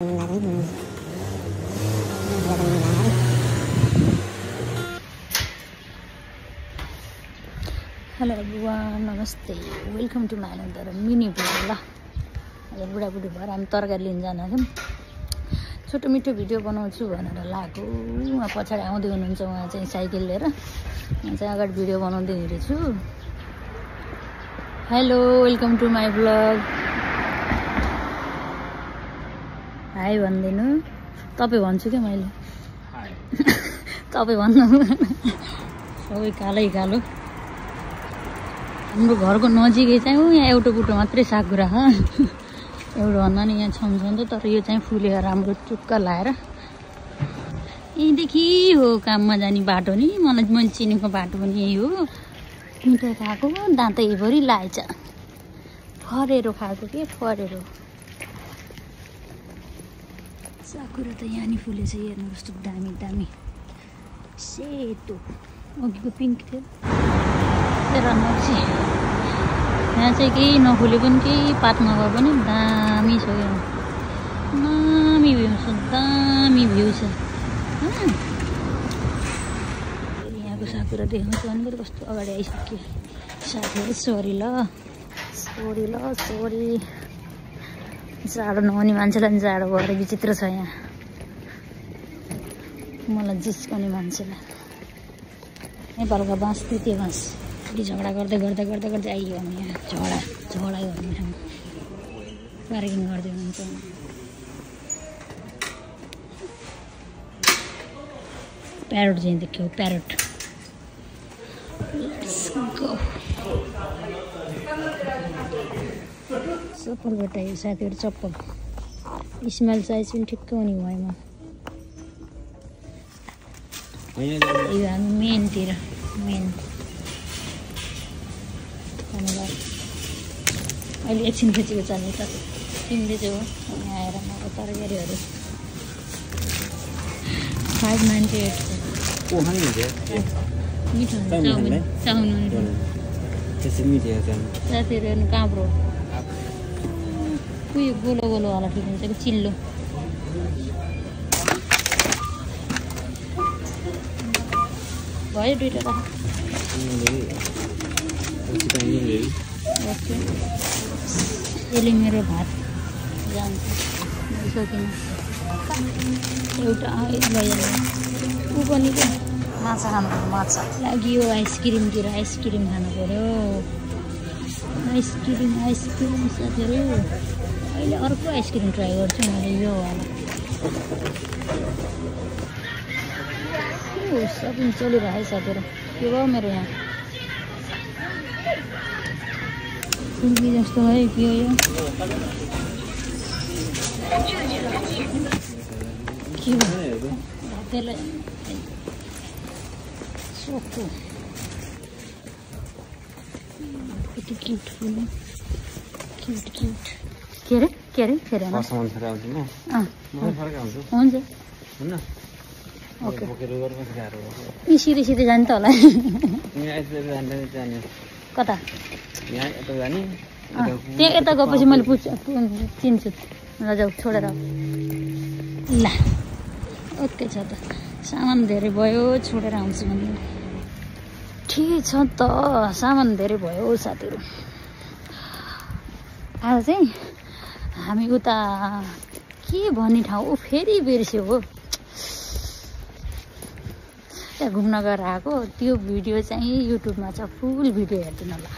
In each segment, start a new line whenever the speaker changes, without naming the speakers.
Hello everyone, नमस्ते, welcome to my another mini vlog. ल आज बुढाबुढी भएर हामी तरकारी लिन जान थियौँ। छोटो मिठो भिडियो बनाउँछु भनेर लागेको। उहाँ पछाडि आउँदै हुनुहुन्छ, उहाँ चाहिँ साइकल लिएर। म चाहिँ अगाडि भिडियो बनाउँदै हिँडेछु। Hello, welcome to my vlog. Hi भनिदिनु। तपाईँ भन्छु क्या मैले। तपाईँ भन्नु। सबै कालै कालो। हाम्रो घरको नजिकै चाहिँ यहाँ एउटा बुटो मात्रै साकुरा छ। एउटा भन्दा नि यहाँ छम्छ नि त, तर यो चाहिँ फुलेर राम्रो चुक्क लाएर यहीँदेखि हो काममा जाने बाटो नि। मैले चिनेको बाटो पनि यही हो। मिठाई खाएको दाँतैभरि लाएछ। फरेरो खाएको के फरेरो। साकुरा त यहाँ नि फुलेछ, हेर्नु कस्तो दामी दामी सेतो। अघिको पिङ्क थियो। यहाँ चाहिँ केही नफुले पनि केही पात नभए पनि दामी छ। दामी भ्यू छ, दामी भ्यू छ। यहाँको साकुरा देखाउँछु भनेको कस्तो अगाडि आइसक्यो। साथीहरू सरी ल, सरी ल, सरी। जाडो नहुने मान्छेलाई पनि जाडो भएर विचित्र छ यहाँ। मलाई जिस्काउने मान्छेलाई। नेपालको बाँस तिते बाँस। झगडा गर्दै गर्दै गर्दै गर्दै आइयो हामी यहाँ। झगडा गर्ने ठाउँ पार्किङ गर्दै हुनुहुन्छ। प्यारोट चाहिँ देख्यो, प्यारोट। चप्पल भेटायो साथीहरू, चप्पल। स्मेल साइज पनि ठिक्क हुने भएमा। यो हामी मेनतिर, मेन धन्यवाद। अहिले एकछिन खिचेको चल्ने त तिमीले चाहिँ हो यहाँ आएर मलाई तरकारीहरू 598 मिठो हुन्छ। चाउमिन साथीहरू हेर्नु काँक्रो। उयो गोलो गोलोवाला ठिक हुन्छ कि चिल्लो। भयो दुइटा राख। यसले मेरो भात जान्छ सकिन। एउटा भइहाल्यो। ऊ पनि क्या माछा खानु पऱ्यो, माछा लाग्यो। आइसक्रिमतिर आइसक्रिम खानु पऱ्यो। आइसक्रिम साथीहरू। अहिले अर्को आइसक्रिम ट्राई गर्छु मैले, यो वाला। सपिङ चलिरहेको है साथीहरू। के भयो मेरो यहाँ फुल्की जस्तो है के हो यो? के भयो त्यसलाई सोको कति क्युट फुल। Cute cute. के अरे फेरि हुन्छ। ओके सिधै सिधै जाने त होला। कता त्यहाँ यता गएपछि मैले चिन्छु। ल जाऊ, छोडेर ल। ओके छ त, सामान धेरै भयो, छोडेर आउँछु भने। ठिक छ त, सामान धेरै भयो साथीहरू। आज चाहिँ हामी उता के भन्ने ठाउँ हो फेरि बिर्स्यो हो। त्यहाँ घुम्न गएर आएको। त्यो भिडियो चाहिँ युट्युबमा छ, फुल भिडियो हेरिदिनु होला।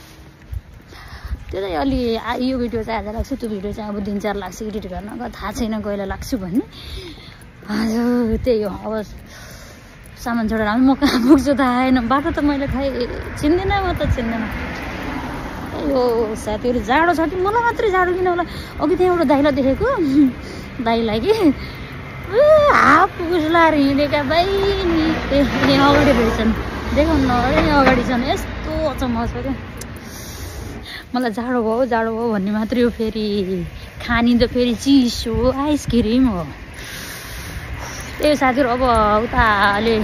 त्यो चाहिँ अलि यो भिडियो चाहिँ आज लाग्छु, त्यो भिडियो चाहिँ अब 3-4 लाग्छ एडिट गर्न। थाहा छैन कहिले लाग्छु भन्ने। हजुर त्यही हो। अब सामान छोडेर हामी म कहाँ पुग्छु थाहा आएन। बाटो त मैले चिन्दिनँ, म त चिन्दैन। यो साथीहरू जाडो छ कि मलाई मात्रै जाडो किन होला। अघि त्यहाँ एउटा दाइला देखेको, दाइलाई कि हाफ उज्लाएर हिँडेका बहिनी यहाँ अगाडि भइछन्। देखाउनु न, यहाँ अगाडि छन्। यस्तो अचम्म छ क्या। मलाई जाडो भयो भन्ने मात्रै हो। फेरि खानी त फेरि चिसो आइसक्रिम हो। त्यही साथीहरू। अब उता अहिले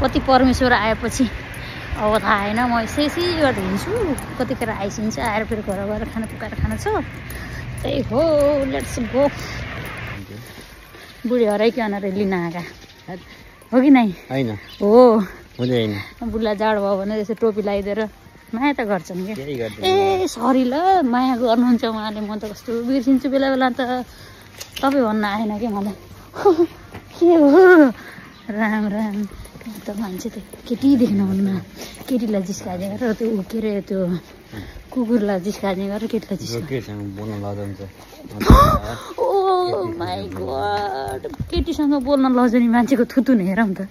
कति परमेश्वर आएपछि अब थाहा होइन। म यसै गर्दै हिँड्छु, कतिखेर आइसिन्छ। आएर फेरि घर गएर खाना पकाएर खाना छ। त्यही हो, लेट्स गो। बुढी हराइकन लिन आएका हो कि नै
होइन
हो
हुँदैन
बुढीलाई जाडो भयो भने यसो टोपी लगाइदिएर माया त गर्छन् क्या
केही गर्दैन
ए सरी ल माया गर्नुहुन्छ उहाँले म त कस्तो बिर्सिन्छु बेला बेला त तपाईँ भन्न आएन क्या मलाई के हो राम राम त मान्छे त केटी देख्न हुन्न केटीलाई जिस्काने गरेर त्यो के अरे त्यो कुकुरलाई जिस्काने गरेर केटीलाई जिस्का
केसँग बोल्न लजाउँछ
ओ माई गॉड केटीसँग बोल्न लजाउने मान्छेको थुतु हेरौँ त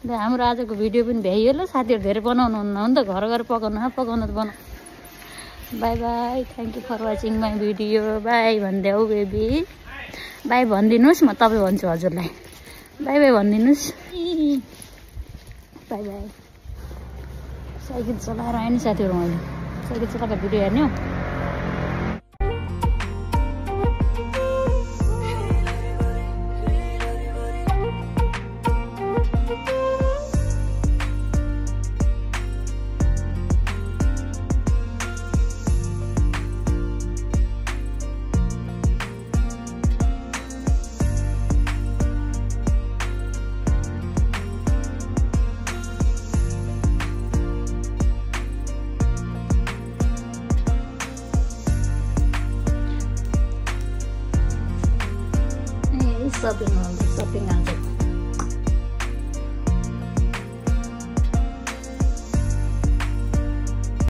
हाम्रो आजको भिडियो पनि भ्याइयो ल साथीहरू धेरै बनाउनुहुन्न हो नि त घर घर पकाउनु पकाउनु त बनाऊ bye bye thank you for watching my video bye भनिदेऊ बेबी बाई भनिदिनुहोस् म तपाईँ भन्छु हजुरलाई बाई बाई भनिदिनुहोस् बाई बाई साइकल चलाएर आएँ नि साथीहरू मैले साइकल चलाएको भिडियो हेर्ने हो shopping mall, shopping mall.